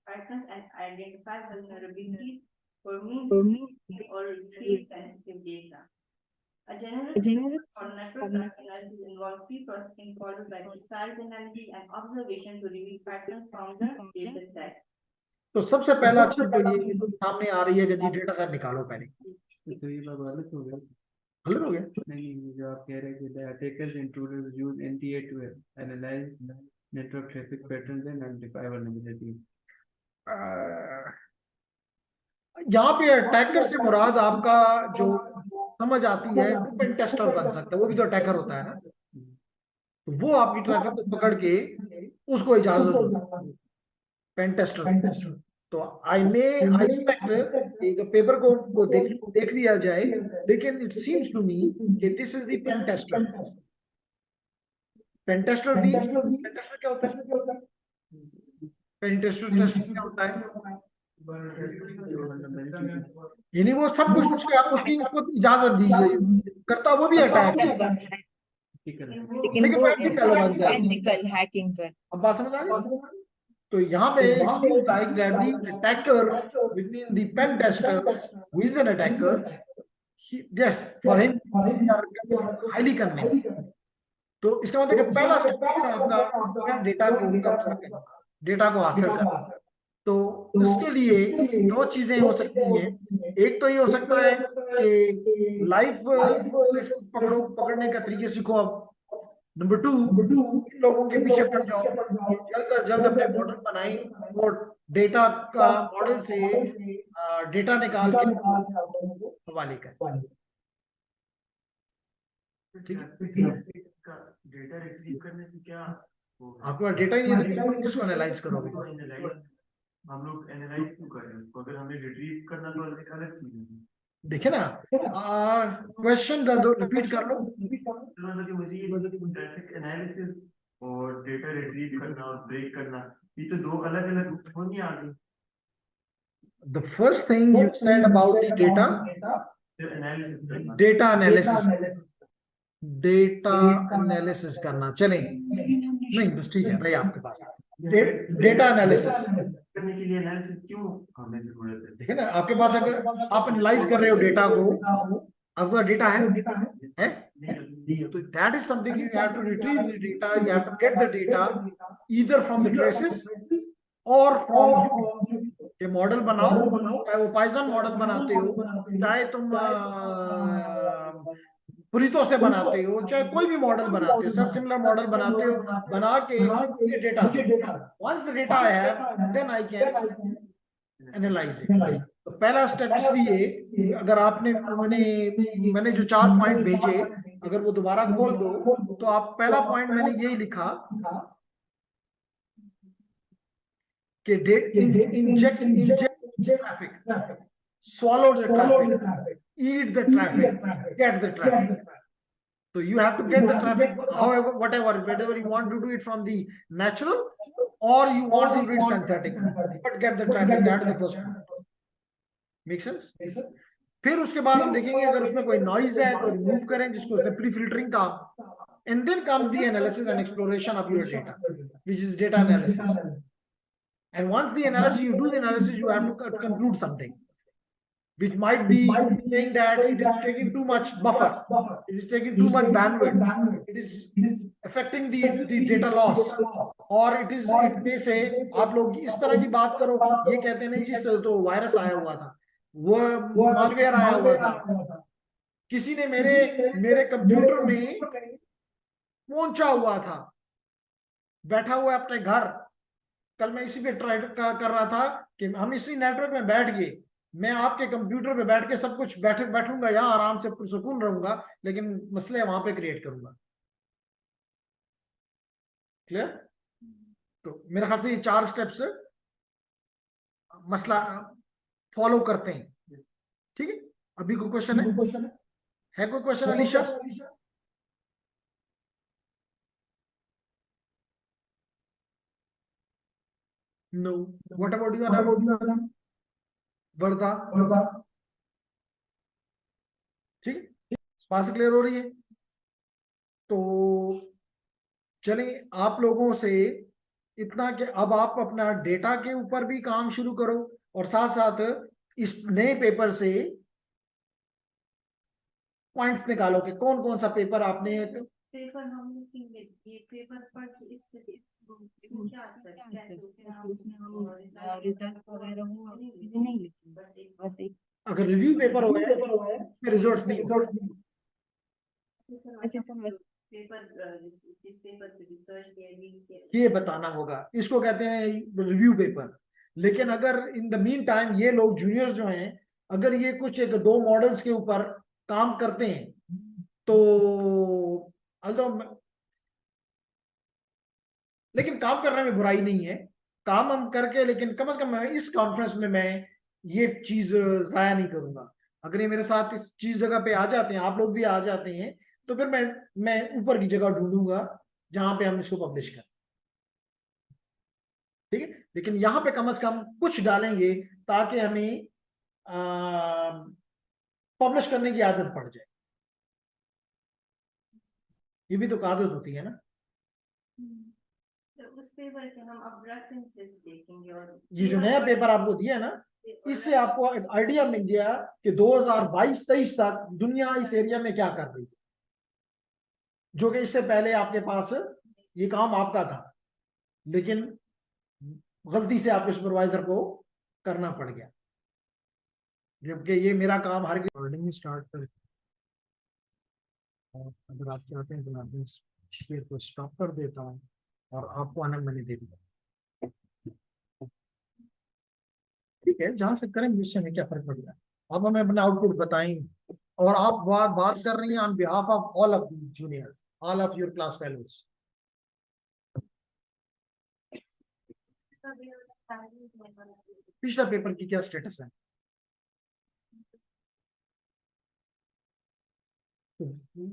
Speaker 2: patterns and identify vulnerabilities for means or retrieve sensitive data. A general for network traffic analysis involves pre-processing followed by precise analysis and observation to reveal patterns from the data set.
Speaker 1: तो सबसे पहला चीज तो ये सामने आ रही है कि जी डेटा सेट निकालो पहले।
Speaker 3: तो ये बात गलत हो गया?
Speaker 1: गलत हो गया?
Speaker 3: नहीं, जो आप कह रहे हैं कि the attackers intruders use NTA to analyze network traffic patterns and identify vulnerabilities.
Speaker 1: यहाँ पे अटैकर से मुराद आपका जो समझ आती है पेन टेस्टर बन सकता है, वो भी तो अटैकर होता है ना। तो वो आपकी ट्रैफिक को पकड़ के उसको इजाजत दो, पेन टेस्टर। तो आई एक्सपेक्ट पेपर को देख लिया जाए, लेकिन इट सीम्स टू मी कि this is the pen tester. Pen tester क्या होता है? पेन टेस्टर क्या होता है? यानी वो सब कुछ उसकी इजाजत दी गई करता, वो भी अटैक है, लेकिन एथिकल हैकिंग पर। अब बात समझ आ गई? तो यहाँ पे it seems like that the attacker between the pen tester who is an attacker, yes, for him highly convinced. तो इसका मतलब पहला स्टेप आपका डेटा को हासिल करना। तो तो उसके लिए दो चीजें हो सकती हैं। एक तो ये हो सकता है कि लाइफ पकड़ने का तरीके सीखो आप। नंबर 2, इन लोगों के पीछे पड़ जाओ, जल्द अज जल्द अपने मॉडल बनाए और डेटा का मॉडल से डेटा निकाल के हवाले करें।
Speaker 3: ठीक है, डेटा रिट्रीव करने से क्या
Speaker 1: आपके पास डेटा ही नहीं है तो किसको एनालाइज करोगे?
Speaker 3: हम लोग एनालाइज क्यों कर रहे हैं? अगर हमें रिट्रीव करना तो एक अलग चीज है।
Speaker 1: देखे ना, क्वेश्चन कर दो, रिपीट कर लो।
Speaker 3: मतलब कि मुझे ये ट्रैफिक एनालिसिस और डेटा रिट्रीव करना और ब्रेक करना, ये तो दो अलग अलग हो नहीं आगे।
Speaker 1: The first thing you said about the data analysis करना, चले नहीं बस ठीक है भाई, आपके पास डेटा एनालिसिस
Speaker 3: करने के लिए एनालिसिस क्यों हमें जरूरत है?
Speaker 1: देखिए ना, आपके पास अगर आप एनालाइज कर रहे हो डेटा को, आपका डेटा है? तो that is something you have to retrieve the data, you have to get the data either from the traces और फ्रॉम ये मॉडल बनाओ, चाहे वो पाइथन मॉडल बनाते हो, चाहे तुम पुरीतो से बनाते हो, चाहे कोई भी मॉडल बनाते हो, सब सिमिलर मॉडल बनाते हो, बना के ये data, once the data I have then I can analyze it. तो पहला स्टेप इसलिए, अगर आपने मैंने जो 4 पॉइंट भेजे, अगर वो दोबारा खोल दो तो आप पहला पॉइंट मैंने यही लिखा कि inject traffic, swallow the traffic, eat the traffic, get the traffic. So you have to get the traffic, however, whatever you want to do it from the natural or you want to do it synthetic, but get the traffic. That is the first one. Make sense? फिर उसके बाद हम देखेंगे अगर उसमें कोई noise है तो रिमूव करें, जिसको कहते हैं प्री फिल्टरिंग का, and then comes the analysis and exploration of your data, which is data analysis. And once the analysis, you do the analysis, you have to conclude something, which might be saying that it is taking too much buffer, it is taking too much bandwidth, it is affecting the data loss, or it may say, आप लोग इस तरह की बात करो, ये कहते हैं जिस तो वायरस आया हुआ था, वो मालवेयर आया हुआ था, किसी ने मेरे कंप्यूटर में पहुंचा हुआ था, बैठा हुआ अपने घर। कल मैं इसी पे ट्राई कर रहा था कि हम इसी नेटवर्क में बैठ गए, मैं आपके कंप्यूटर पे बैठ के सब कुछ बैठूंगा यहाँ आराम से पुरसुकून रहूंगा, लेकिन मसले वहां पे क्रिएट करूंगा। क्लियर? तो मेरे ख्याल से ये 4 स्टेप्स मसला फॉलो करते हैं। ठीक है, अभी कोई क्वेश्चन है कोई question Alisha? No. What about you Anna? Wardha? ठीक है, स्पास क्लियर हो रही है? तो चलिए आप लोगों से इतना कि अब आप अपना डेटा के ऊपर भी काम शुरू करो और साथ साथ इस नए पेपर से पॉइंट्स निकालो कि कौन कौन सा पेपर आपने
Speaker 2: पेपर हम ये पेपर पढ़ के इसमें क्या असर कैसे उसमें रिजल्ट वगैरह वो नहीं लिखी, बस एक
Speaker 1: अगर रिव्यू पेपर हो गया रिजल्ट नहीं
Speaker 2: इस पेपर पे रिसर्च किया,
Speaker 1: ये बताना होगा, इसको कहते हैं रिव्यू पेपर। लेकिन अगर इन द मीन टाइम ये लोग जूनियर्स जो हैं, अगर ये कुछ 2 मॉडल्स के ऊपर काम करते हैं तो लेकिन काम करने में बुराई नहीं है, काम हम करके, लेकिन कम से कम इस कॉन्फ्रेंस में मैं ये चीज जाया नहीं करूंगा। अगर ये मेरे साथ इस चीज जगह पे आ जाते हैं, आप लोग भी आ जाते हैं, तो फिर मैं ऊपर की जगह ढूंढूंगा जहां पे हम इसको पब्लिश करें। ठीक है, लेकिन यहां पे कम से कम कुछ डालेंगे ताकि हमें पब्लिश करने की आदत पड़ जाए। ये भी तो आदत होती है ना।
Speaker 2: उस पेपर के हम अब रेफरेंसेस देखेंगे, और
Speaker 1: ये जो नया पेपर आपको दिया है ना, इससे आपको एक आइडिया मिल गया कि 2022-23 तक दुनिया इस एरिया में क्या कर रही है, जो कि इससे पहले आपके पास ये काम आपका था। लेकिन गलती से आपके सुपरवाइजर को करना पड़ गया, जबकि ये मेरा काम हर रिकॉर्डिंग स्टार्ट कर। और अगर आप चाहते हैं तो मैं शेयर को स्टॉप कर देता हूँ और आपको आना मैंने दे दिया। ठीक है, जहां से करें मुझसे हमें क्या फर्क पड़ रहा है। अब हमें अपना आउटपुट बताएंगे, और आप बात कर रही हैं on behalf of all of the juniors, all of your class fellows. पिछला पेपर की क्या स्टेटस है?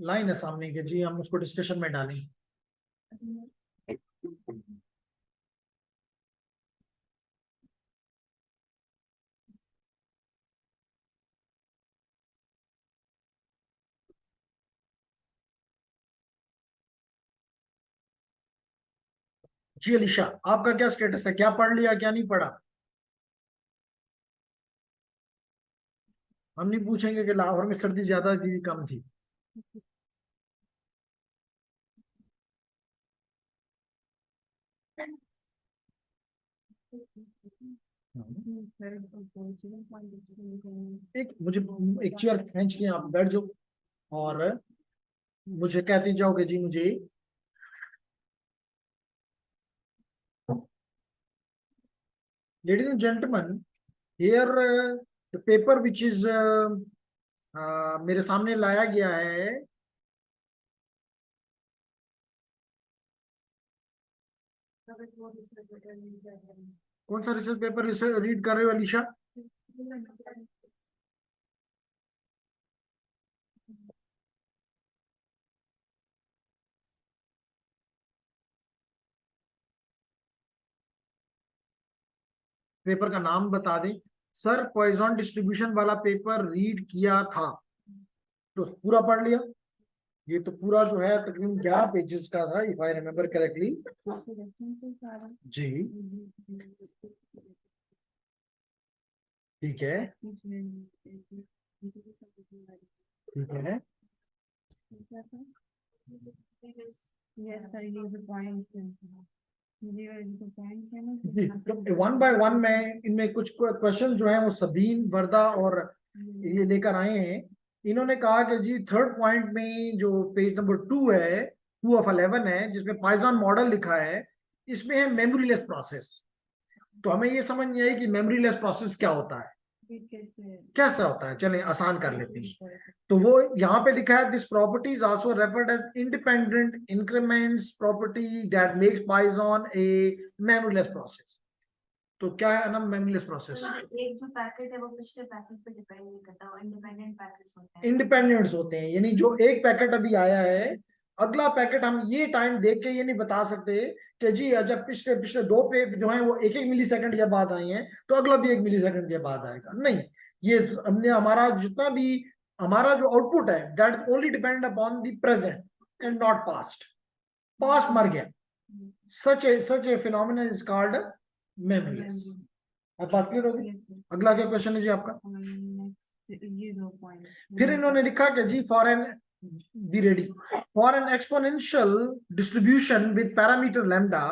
Speaker 1: लाइन है सामने के जी, हम उसको डिस्कशन में डालें। जी अलीशा, आपका क्या स्टेटस है? क्या पढ़ लिया, क्या नहीं पढ़ा? हम नहीं पूछेंगे कि लाहौर में सर्दी ज्यादा थी कम थी। एक मुझे एक चेयर खींच के आप बैठ जाओ और मुझे कहती जाओगे जी मुझे। Ladies and gentleman, here the paper which is मेरे सामने लाया गया है, कौन सा रिसर्च पेपर रीड कर रहे हो अलीशा? पेपर का नाम बता दें। सर पॉइजन डिस्ट्रीब्यूशन वाला पेपर रीड किया था, तो पूरा पढ़ लिया। ये तो पूरा जो है तकरीबन 11 पेजेस का था, इफ आई रिमेम्बर करेक्टली। जी ठीक है, ठीक है। वन बाय वन में इनमें कुछ क्वेश्चन जो है वो सबीन, वर्दा और ये लेकर आए हैं। इन्होंने कहा कि जी थर्ड पॉइंट में जो पेज नंबर 2 है, 2 of 11 है, जिसमें पाइथन मॉडल लिखा है, इसमें है मेमोरीलेस प्रोसेस। तो हमें ये समझ नहीं आई कि मेमोरीलेस प्रोसेस क्या होता है, कैसे होता है। चलें आसान कर लेते हैं। तो वो यहाँ पे लिखा है, this property is also referred as independent increments property that makes Python a memoryless process. तो क्या है ना मेमोरीलेस प्रोसेस?
Speaker 2: एक जो पैकेट है वो पिछले पैकेट पे डिपेंड नहीं करता, वो इंडिपेंडेंट पैकेट्स होते हैं।
Speaker 1: इंडिपेंडेंट्स होते हैं, यानी जो एक पैकेट अभी आया है, अगला पैकेट हम ये टाइम देख के ये नहीं बता सकते कि जी जब पिछले पिछले 2 पे जो है वो 1-1 मिली सेकंड के बाद आए हैं तो अगला भी 1 मिली सेकंड के बाद आएगा। नहीं, ये हमने हमारा जितना भी हमारा जो आउटपुट है that only depend upon the present and not past. Past मर गया। सच ए फिनोमेनन इज कॉल्ड मेमोरीलेस। अब बात क्लियर होगी? अगला क्या क्वेश्चन है जी आपका? फिर इन्होंने लिखा कि जी for n be ready for an exponential distribution with parameter lambda,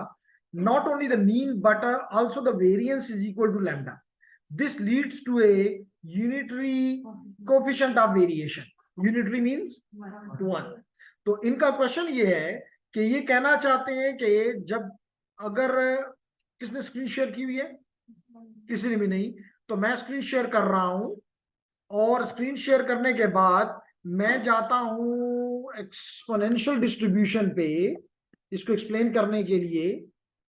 Speaker 1: not only the mean but also the variance is equal to lambda. This leads to a unitary coefficient of variation. Unitary means 1. तो इनका question ये है कि ये कहना चाहते हैं कि जब अगर किसने स्क्रीन शेयर की हुई है? किसी ने भी नहीं। तो मैं स्क्रीन शेयर कर रहा हूं और स्क्रीन शेयर करने के बाद मैं जाता हूं एक्सपोनेंशियल डिस्ट्रीब्यूशन पे, इसको एक्सप्लेन करने के लिए।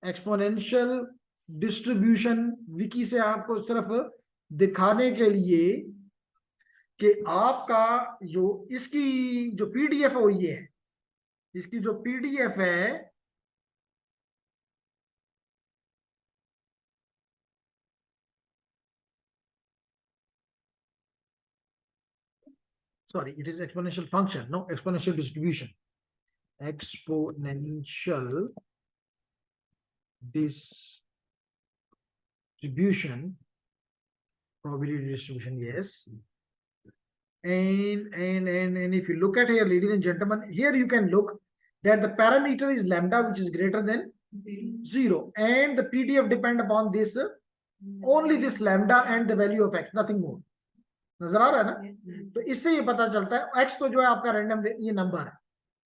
Speaker 1: एक्सपोनेंशियल डिस्ट्रीब्यूशन विकी से आपको सिर्फ दिखाने के लिए कि आपका जो इसकी जो पीडीएफ है वो ये है। इसकी जो पीडीएफ है, sorry, it is exponential function, no exponential distribution. Exponential distribution, probability distribution, yes. And if you look at here, ladies and gentlemen, here you can look that the parameter is lambda, which is greater than 0, and the PDF depend upon this only this lambda and the value of x, nothing more. नजर आ रहा है ना? तो इससे ये पता चलता है x तो जो है आपका रैंडम ये नंबर है,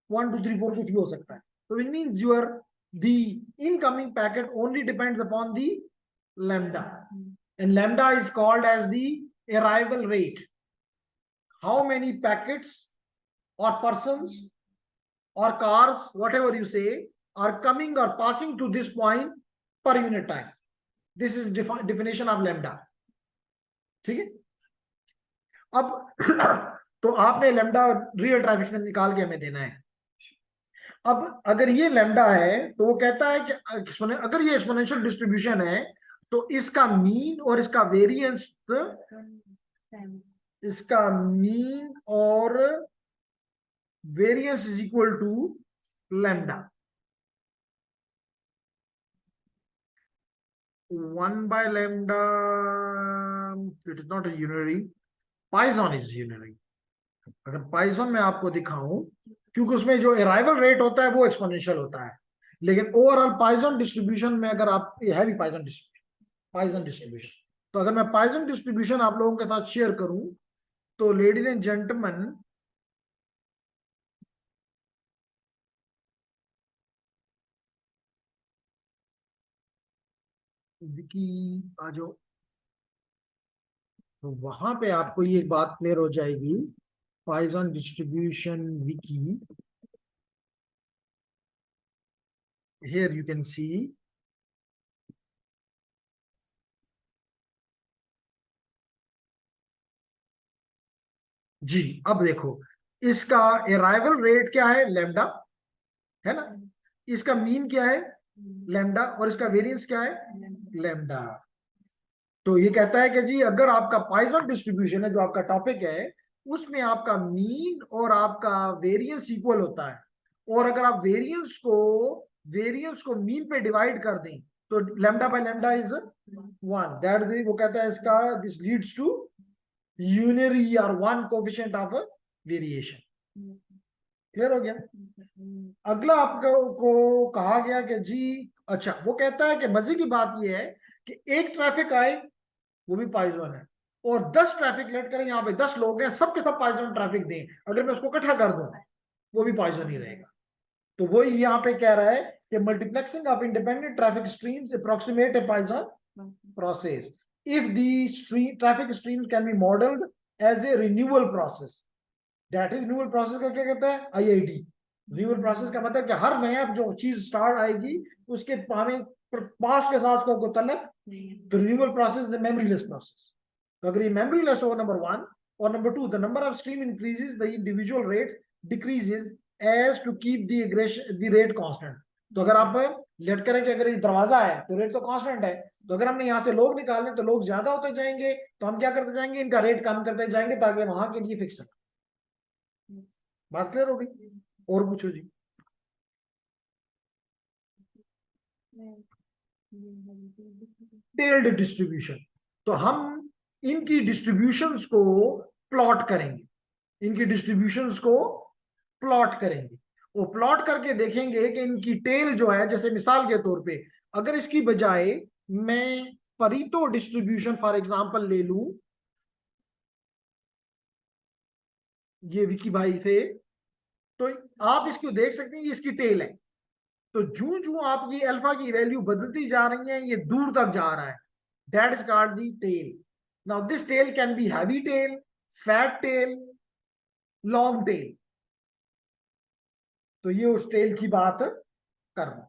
Speaker 1: 1 2 3 4 कुछ भी हो सकता है. तो it means your the incoming packet only depends upon the lambda, and lambda is called as the arrival rate. How many packets or persons or cars, whatever you say, are coming or passing to this point per unit time. This is definition of lambda. ठीक है? अब तो आपने lambda real traffic से निकाल के हमें देना है. अब अगर ये लैम्डा है तो वो कहता है कि अगर ये एक्सपोनेंशियल डिस्ट्रीब्यूशन है तो इसका मीन और इसका वेरिएंस, इसका मीन और variance is equal to lambda 1 by lambda. It is not a unary. Poisson is unary. अगर Poisson में आपको दिखाऊं, क्योंकि उसमें जो अराइवल रेट होता है वो एक्सपोनेंशियल होता है, लेकिन ओवरऑल Poisson डिस्ट्रीब्यूशन में अगर आप ये है भी Poisson डिस्ट्रीब्यूशन, तो अगर मैं Poisson डिस्ट्रीब्यूशन आप लोगों के साथ शेयर करूं तो लेडीज एंड जेंटलमैन, विकी आ जाओ, तो वहां पे आपको ये बात क्लियर हो जाएगी. Poisson distribution wiki, here you can see जी. अब देखो इसका अराइवल रेट क्या है, लैम्डा है ना, इसका मीन क्या है लैम्डा, और इसका वेरिएंस क्या है लैम्डा. तो ये कहता है कि जी अगर आपका Poisson डिस्ट्रीब्यूशन है जो आपका टॉपिक है, उसमें आपका मीन और आपका वेरिएंस इक्वल होता है, और अगर आप वेरिएंस को मीन पे डिवाइड कर दें तो lambda by lambda is 1. That वो कहता है इसका दिस लीड्स टू यूनरी और 1 कोएफिशिएंट ऑफ वेरिएशन. क्लियर हो गया? अगला आपको कहा गया कि जी अच्छा, वो कहता है कि मजे की बात ये है कि एक ट्रैफिक आए वो भी Poisson है, और 10 ट्रैफिक लेट करें, यहाँ पे 10 लोग हैं, सबके सब Poisson ट्रैफिक दें, अगर मैं उसको इकट्ठा कर दूं वो भी Poisson ही रहेगा. तो वही यहाँ पे कह रहा है कि multiplexing of independent traffic streams approximate A Poisson process if the traffic stream can be modeled as a renewal process. That is renewal process का क्या कहता है, IID. renewal process का मतलब कि हर नया जो चीज स्टार्ट आएगी उसके हमें पास्ट के साथ को तलब, तो renewal process is the memoryless process. तो अगर ये memoryless हो, नंबर 1, और number 2 the number of stream increases, the individual rate decreases as to keep the rate constant. तो अगर आप लेट करें कि अगर ये दरवाजा है तो रेट तो कांस्टेंट है, तो अगर हमने यहाँ से लोग निकालने तो लोग ज्यादा होते जाएंगे, तो हम क्या करते जाएंगे, इनका रेट कम करते जाएंगे ताकि वहां के लिए फिक्स है. बात क्लियर हो गई? और पूछो जी. टेल्ड डिस्ट्रीब्यूशन, तो हम इनकी डिस्ट्रीब्यूशंस को प्लॉट करेंगे, इनकी डिस्ट्रीब्यूशंस को प्लॉट करेंगे, वो प्लॉट करके देखेंगे कि इनकी टेल जो है, जैसे मिसाल के तौर पे अगर इसकी बजाय मैं परीतो डिस्ट्रीब्यूशन फॉर एग्जांपल ले लूं, ये विकी भाई थे, तो आप इसको देख सकते हैं, ये इसकी टेल है. तो जूं जूं आपकी अल्फा की वैल्यू बदलती जा रही है, ये दूर तक जा रहा है, that is called the tail. Now this tail can be heavy tail, fat tail, long tail. तो ये उस टेल की बात कर रहा हूं.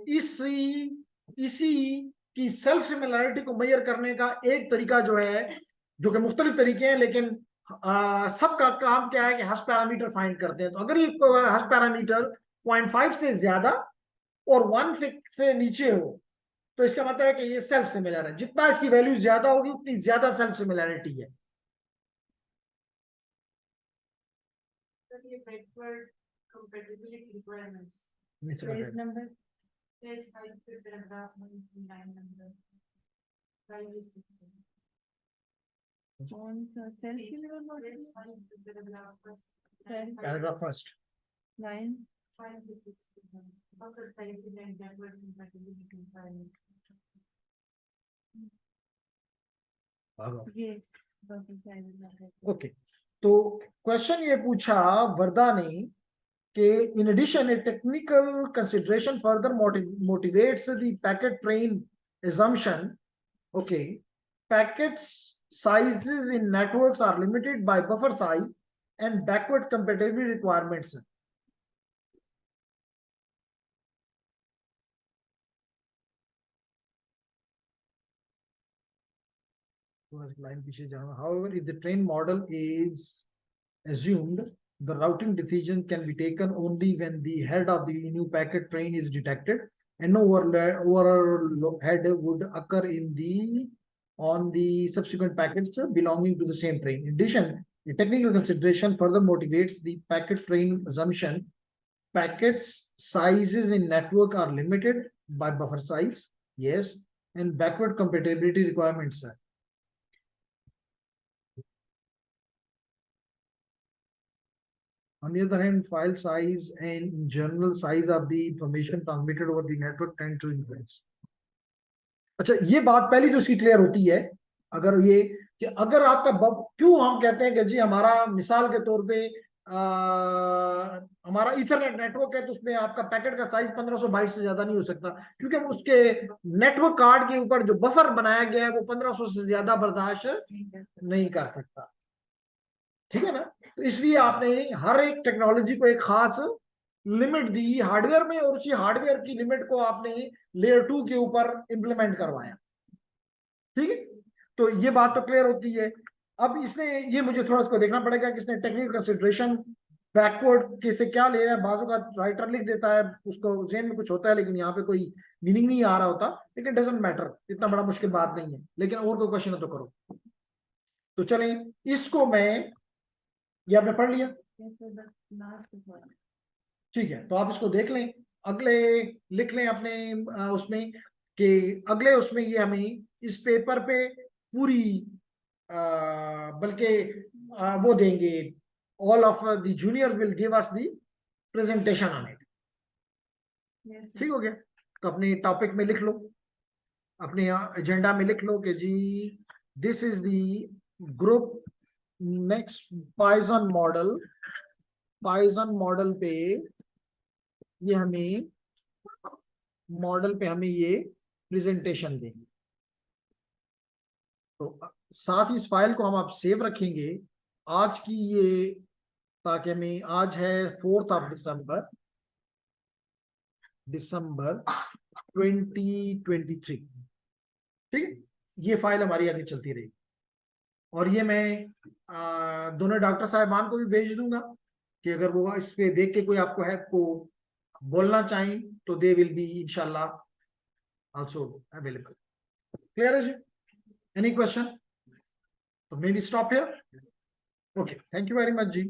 Speaker 1: इसी की सेल्फ सिमिलैरिटी को मेजर करने का एक तरीका जो है, जो कि मुख्तलिफ तरीके हैं, लेकिन सबका काम क्या है कि हश पैरामीटर फाइंड करते हैं. तो अगर ये हश पैरामीटर 0.5 से ज्यादा और 1 से नीचे हो तो इसका मतलब है कि ये सेल्फ सिमिलर है. जितना इसकी वैल्यू ज्यादा होगी उतनी ज्यादा सेल्फ सिमिलैरिटी है.
Speaker 2: compatibility requirements.
Speaker 1: Page
Speaker 2: number. Page 5 पे paragraph 9 number. 5 is 6. कौन सा सेल्फ सिमिलर? Page 5 पे paragraph
Speaker 1: paragraph first.
Speaker 4: 9
Speaker 2: 5 to 6. Buffer sizes and backward compatibility requirements.
Speaker 4: ये buffer sizes are
Speaker 1: ओके, तो क्वेश्चन ये पूछा वर्दा ने कि in addition a technical consideration further motivates the packet train assumption. Okay, packets sizes in networks are limited by buffer size and backward compatibility requirements. However, if the train model is assumed, the routing decision can be taken only when the head of the new packet train is detected and no overhead would occur on the subsequent packets belonging to the same train. In addition, the technical consideration further motivates the packet train assumption. Packets sizes in network are limited by buffer size, yes, and backward compatibility requirements, sir. On the other hand, file size and general size of the information transmitted over the network tend to increase. अच्छा, ये बात पहली तो इसकी clear होती है अगर ये कि अगर आपका क्यों हम कहते हैं कि जी हमारा मिसाल के तौर पे हमारा इथरनेट नेटवर्क है तो उसमें आपका पैकेट का साइज 1500 बाइट से ज्यादा नहीं हो सकता, क्योंकि उसके नेटवर्क कार्ड के ऊपर जो बफर बनाया गया है वो 1500 से ज्यादा बर्दाश्त नहीं कर सकता, ठीक है ना। तो इसलिए आपने हर एक टेक्नोलॉजी को एक खास लिमिट दी हार्डवेयर में और उसी हार्डवेयर की लिमिट को आपने लेयर 2 के ऊपर इंप्लीमेंट करवाया, ठीक है। तो ये बात तो क्लियर होती है। अब इसने ये मुझे थोड़ा इसको देखना पड़ेगा कि इसने टेक्निकल कंसिडरेशन बैकवर्ड के से क्या ले रहा है। बाजू का राइटर लिख देता है, उसको जेन में कुछ होता है लेकिन यहाँ पे कोई मीनिंग नहीं आ रहा होता, लेकिन डजंट मैटर, इतना बड़ा मुश्किल बात नहीं है। लेकिन और कोई क्वेश्चन है तो करो। तो चलें, इसको मैं, ये आपने पढ़ लिया, ठीक है। तो आप इसको देख लें, अगले लिख लें अपने उसमें कि अगले उसमें ये हमें इस पेपर पे पूरी बल्कि वो देंगे, all of the junior will give us the presentation on it, ठीक हो गया। तो अपने टॉपिक में लिख लो, अपने एजेंडा में लिख लो कि जी this is the group next Python model पे ये हमें ये प्रेजेंटेशन देंगे। तो साथ ही इस फाइल को हम आप सेव रखेंगे आज की ये, ताकि हमें आज है 4th ऑफ दिसंबर 2023, ठीक है। ये फाइल हमारी आगे चलती रहेगी और ये मैं दोनों डॉक्टर साहबान को भी भेज दूंगा कि अगर वो इस पे देख के कोई आपको है को बोलना चाहें तो दे विल बी इंशाल्लाह आल्सो अवेलेबल। क्लियर है जी? Any question? तो may be stop here. Okay, thank you very much ji.